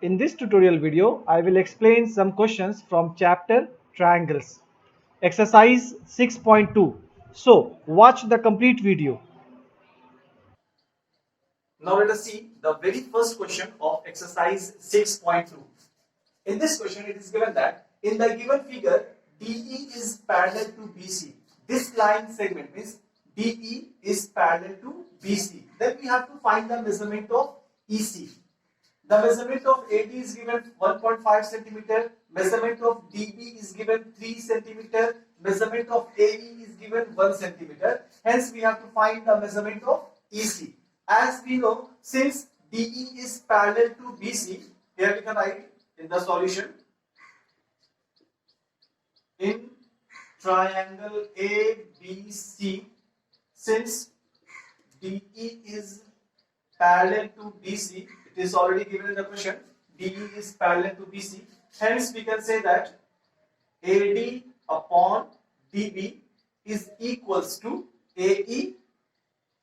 In this tutorial video, I will explain some questions from chapter Triangles, exercise 6.2. So, watch the complete video. Now let us see the very first question of exercise 6.2. In this question, it is given that in the given figure, DE is parallel to BC. This line segment means DE is parallel to BC. Then we have to find the measurement of EC. The measurement of AD is given 1.5 centimeter. Measurement of DB is given 3 centimeter. Measurement of AE is given 1 centimeter. Hence, we have to find the measurement of EC. As we know, since DE is parallel to BC, here we can write in the solution, in triangle ABC, since DE is parallel to BC, it is already given in the question, DE is parallel to BC, hence we can say that AD upon DB is equals to AE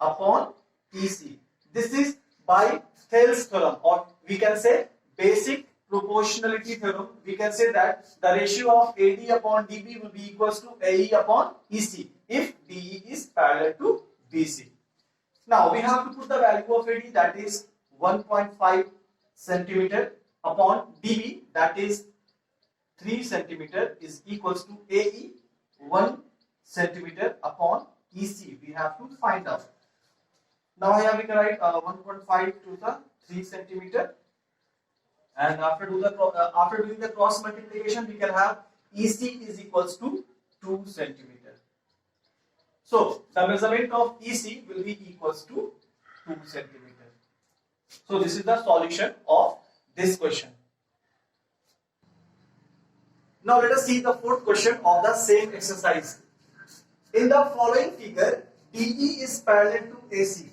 upon EC. This is by Thales theorem, or we can say basic proportionality theorem. We can say that the ratio of AD upon DB will be equals to AE upon EC if DE is parallel to BC. Now we have to put the value of AD, that is 1.5 centimeter, upon DB, that is 3 centimeter, is equals to AE 1 centimeter upon EC. We have to find out. Now here we can write 1.5 to the 3 centimeter, and after doing the cross multiplication, we can have EC is equals to 2 centimeter. So the measurement of EC will be equals to 2 centimeter. So this is the solution of this question. Now let us see the fourth question of the same exercise. In the following figure, DE is parallel to AC.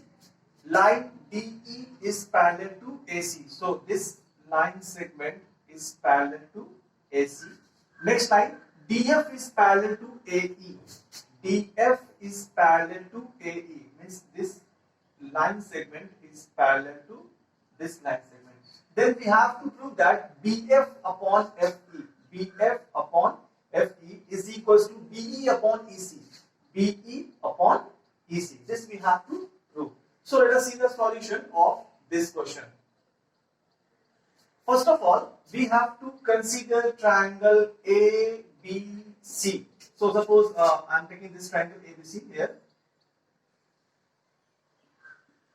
Line DE is parallel to AC. So this line segment is parallel to AC. Next line, DF is parallel to AE. DF is parallel to AE. Means this line segment is parallel to this line segment. Then we have to prove that BF upon FE. BF upon FE is equals to BE upon EC. BE upon EC. This we have to prove. So let us see the solution of this question. First of all, we have to consider triangle ABC. So suppose I am taking this triangle ABC here.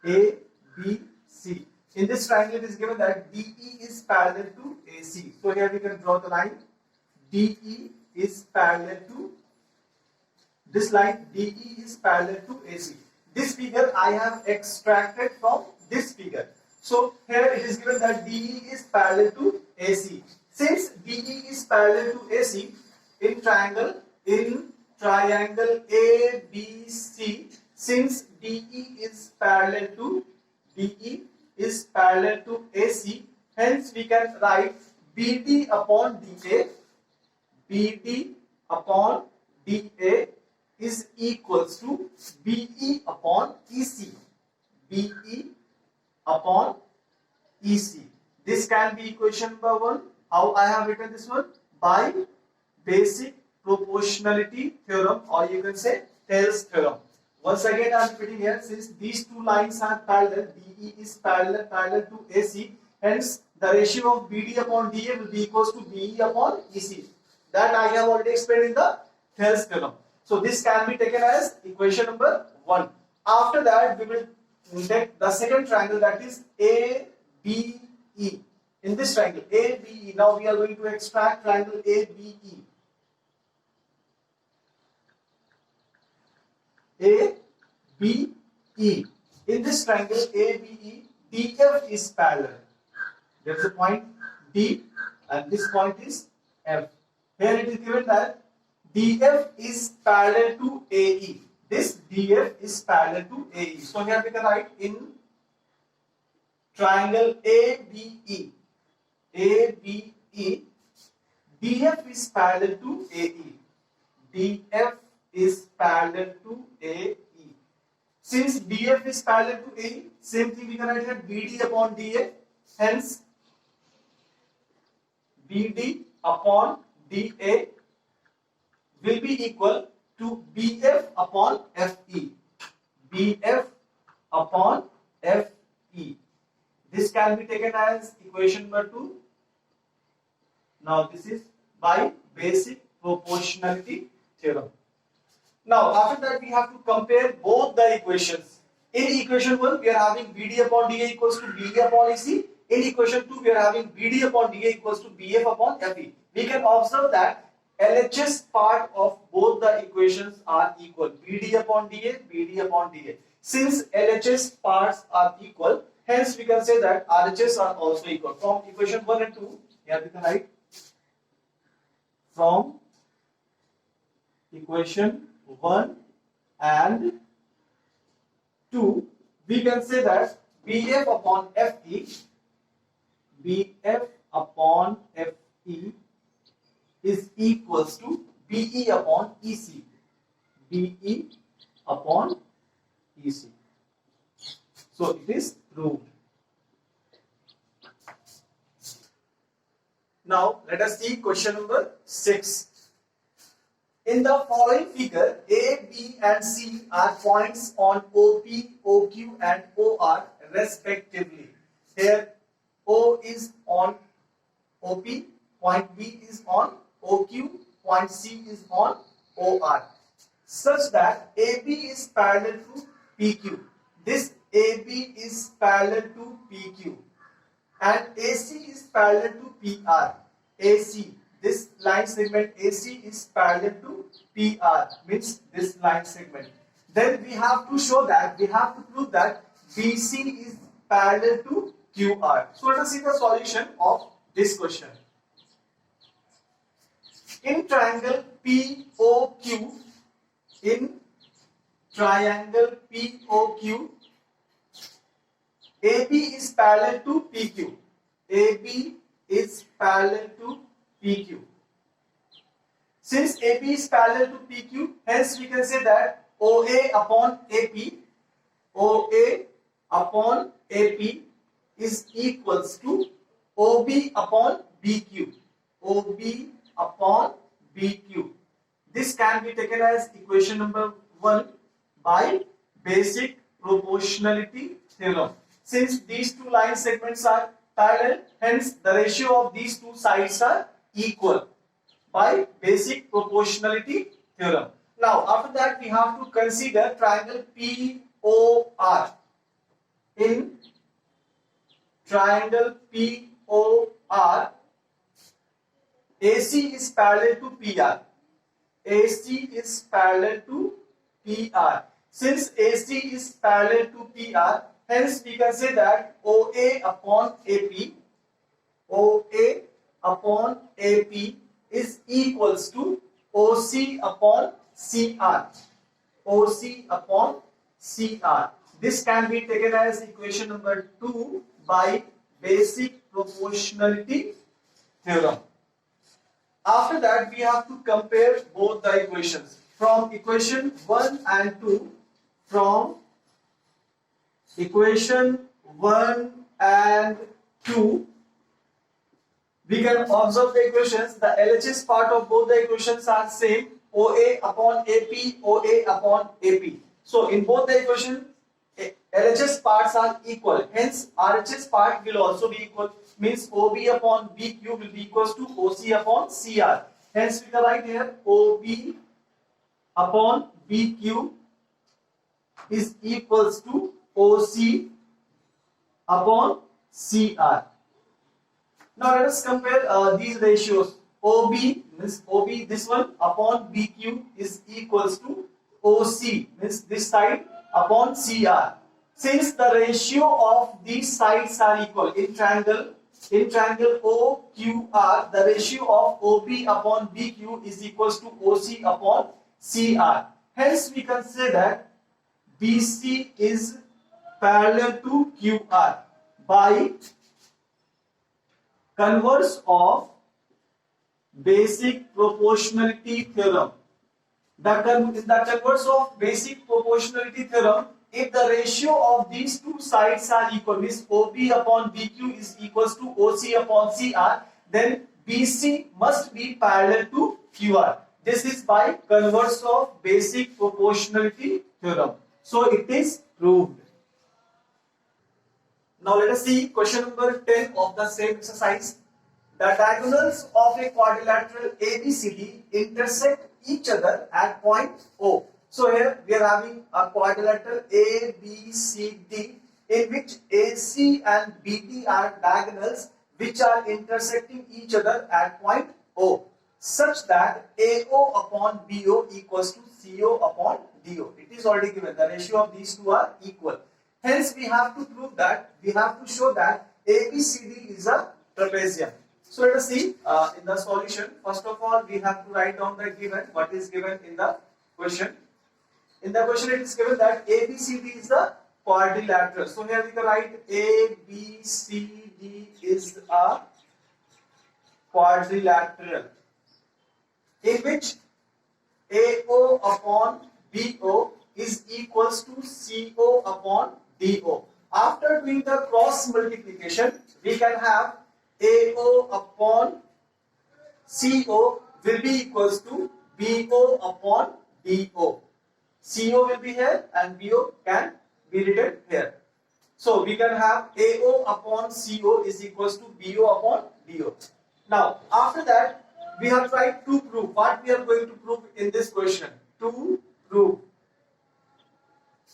ABC. In this triangle, it is given that DE is parallel to AC. So here we can draw the line. DE is parallel to this line. DE is parallel to AC. This figure I have extracted from this figure. So here it is given that DE is parallel to AC. Since DE is parallel to AC, in triangle ABC, since DE is parallel to AC, hence we can write BD upon DA. BD upon DA is equals to BE upon EC. BE upon EC. This can be equation number 1. How I have written this one? By basic proportionality theorem, or you can say Thales theorem. Once again I am repeating here, since these two lines are parallel, DE is parallel to AC, hence the ratio of BD upon DA will be equals to BE upon EC. That I have already explained in the Thales theorem. So this can be taken as equation number 1. After that, we will take the second triangle, that is ABE. In this triangle ABE, now we are going to extract triangle ABE. ABE. In this triangle ABE, DF is parallel. There is a point D and this point is F. Here it is given that DF is parallel to AE. This DF is parallel to AE. So here we can write in triangle ABE. ABE, DF is parallel to AE. DF is parallel to AE. Since DF is parallel to AE, same thing we can write here, BD upon DA. Hence, BD upon DA will be equal to BF upon FE. BF upon FE. This can be taken as equation number 2. Now this is by basic proportionality theorem. Now after that we have to compare both the equations. In equation 1 we are having BD upon DA equals to BE upon EC. In equation 2 we are having BD upon DA equals to BF upon FE. We can observe that LHS part of both the equations are equal. BD upon DA, BD upon DA. Since LHS parts are equal, hence we can say that RHS are also equal. From equation 1 and 2, here we can write from equation 1 and 2, we can say that BF upon FE, BF upon FE is equals to BE upon EC, BE upon EC. So it is proved. Now let us see question number 6. In the following figure, A, B and C are points on OP, OQ and OR respectively. Here O is on OP, point B is on OQ, point C is on OR, such that AB is parallel to PQ. This AB is parallel to PQ and AC is parallel to PR. AC, this line segment AC is parallel to PR, means this line segment. Then we have to show that, we have to prove that BC is parallel to QR. So let us see the solution of this question. In triangle POQ, in triangle POQ, AB is parallel to PQ. AB is parallel to PQ. Since AB is parallel to PQ, hence we can say that OA upon AP, OA upon AP is equals to OB upon BQ, OB upon BQ. This can be taken as equation number 1 by basic proportionality theorem. Since these two line segments are parallel, hence the ratio of these two sides are equal by basic proportionality theorem. Now after that we have to consider triangle POR. In triangle POR, AC is parallel to PR. AC is parallel to PR. Since AC is parallel to PR, hence we can say that OA upon AP, OA upon AP is equals to OC upon CR, OC upon CR. This can be taken as equation number 2 by basic proportionality theorem. After that we have to compare both the equations. From equation 1 and 2, from equation 1 and 2, we can observe the equations. The LHS part of both the equations are same, OA upon AP, OA upon AP. So in both the equations, LHS parts are equal. Hence RHS part will also be equal. Means OB upon BQ will be equals to OC upon CR. Hence we can write here OB upon BQ is equals to OC upon CR. Now let us compare these ratios. OB means OB, this one, upon BQ is equals to OC, means this side, upon CR. Since the ratio of these sides are equal in triangle OQR, the ratio of OB upon BQ is equals to OC upon CR. Hence we can say that BC is parallel to QR by converse of basic proportionality theorem. The converse of basic proportionality theorem, if the ratio of these two sides are equal, means OB upon BQ is equals to OC upon CR, then BC must be parallel to QR. This is by converse of basic proportionality theorem. So it is proved. Now let us see question number 10 of the same exercise. The diagonals of a quadrilateral ABCD intersect each other at point O. So here we are having a quadrilateral ABCD in which AC and BD are diagonals which are intersecting each other at point O, such that AO upon BO equals to CO upon DO. It is already given. The ratio of these two are equal. Hence, we have to prove that, we have to show that ABCD is a trapezium. So let us see in the solution. First of all, we have to write down the given, what is given in the question. In the question, it is given that ABCD is the quadrilateral. So here we can write ABCD is a quadrilateral in which AO upon BO is equals to CO upon DO. After doing the cross multiplication, we can have AO upon CO will be equals to BO upon DO. CO will be here and BO can be written here. So we can have AO upon CO is equals to BO upon DO. Now after that we have tried to prove what we are going to prove in this question. To prove.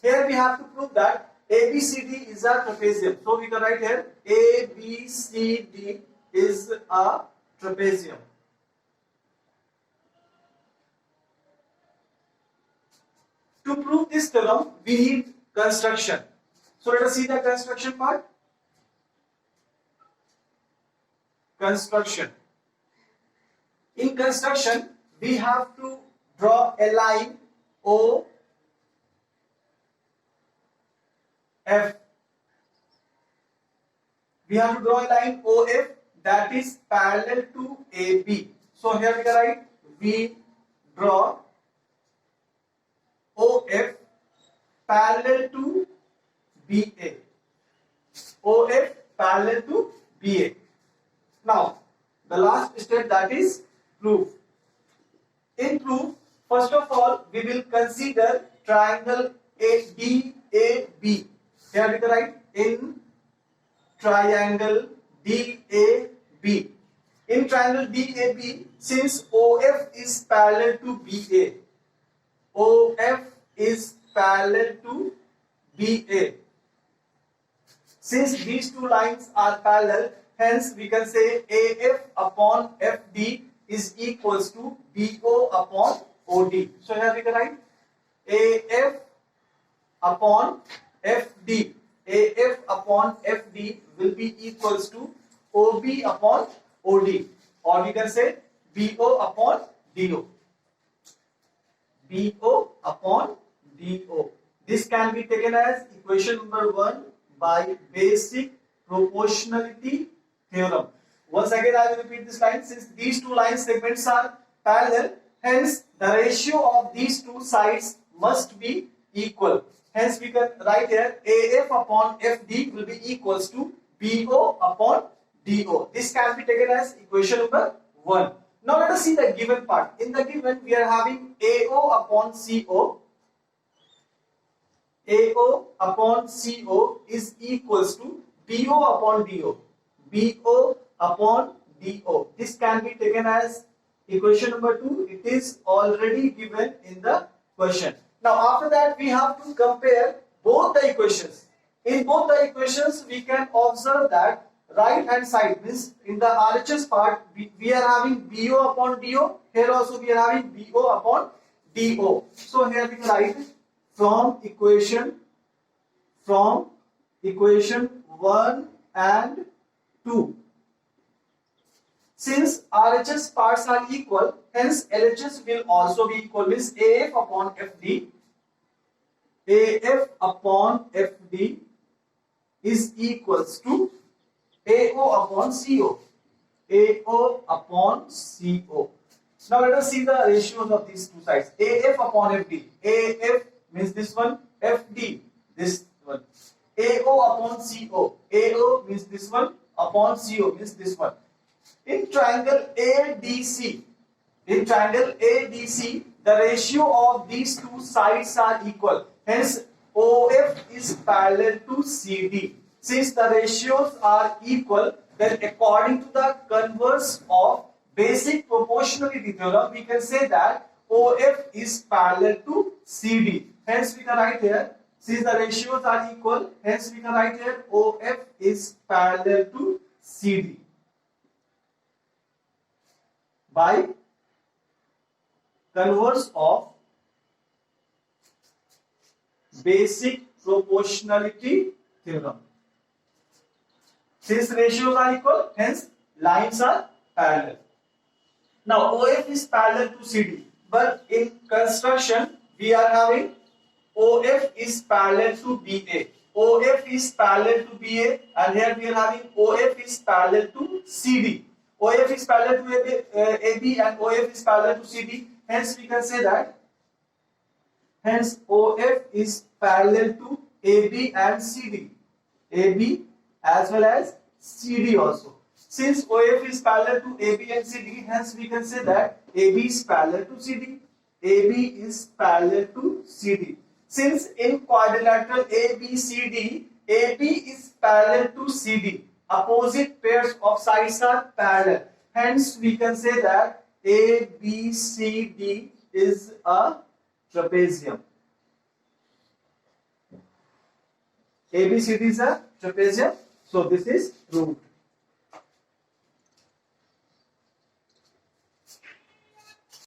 Here we have to prove that ABCD is a trapezium. So we can write here ABCD is a trapezium. To prove this theorem, we need construction. So let us see the construction part. Construction. In construction, we have to draw a line OF. We have to draw a line OF that is parallel to AB. So here we can write we draw OF parallel to BA. OF parallel to BA. Now, the last step, that is proof. In proof, first of all, we will consider triangle DAB. Here we can write in triangle DAB. In triangle DAB, since OF is parallel to BA, OF is parallel to BA. Since these two lines are parallel, hence we can say AF upon FD is equals to BO upon OD. So here we can write AF upon FD. AF upon FD will be equals to OB upon OD, or we can say BO upon DO. BO upon DO. This can be taken as equation number 1 by basic proportionality theorem. Once again, I will repeat this line. Since these two line segments are parallel, hence the ratio of these two sides must be equal. Hence we can write here AF upon FD will be equals to BO upon DO. This can be taken as equation number 1. Now let us see the given part. In the given, we are having AO upon CO. AO upon CO is equals to BO upon DO. BO upon DO. This can be taken as equation number 2. It is already given in the question. Now after that, we have to compare both the equations. In both the equations, we can observe that right hand side, means in the RHS part, we are having BO upon DO. Here also we are having BO upon DO. So here we can write from equation 1 and 2. Since RHS parts are equal, hence LHS will also be equal, means AF upon FD. AF upon FD is equals to AO upon CO. AO upon CO. Now let us see the ratios of these two sides. AF upon FD. AF means this one. FD, this one. AO upon CO. AO means this one. Upon CO means this one. In triangle ADC, the ratio of these two sides are equal. Hence, OF is parallel to CD. Since the ratios are equal, then according to the converse of basic proportionality theorem, we can say that OF is parallel to CD. Hence, we can write here, since the ratios are equal, hence we can write here OF is parallel to CD by converse of basic proportionality theorem. Since ratios are equal, hence lines are parallel. Now OF is parallel to CD, but in construction we are having OF is parallel to BA. OF is parallel to BA, and here we are having OF is parallel to CD. OF is parallel to AB and OF is parallel to CD. Hence we can say that, hence OF is parallel to AB and CD. AB as well as CD also. Since OF is parallel to AB and CD, hence we can say that AB is parallel to CD. AB is parallel to CD. Since in quadrilateral ABCD, AB is parallel to CD. Opposite pairs of sides are parallel. Hence, we can say that ABCD is a trapezium. ABCD is a trapezium. So, this is true.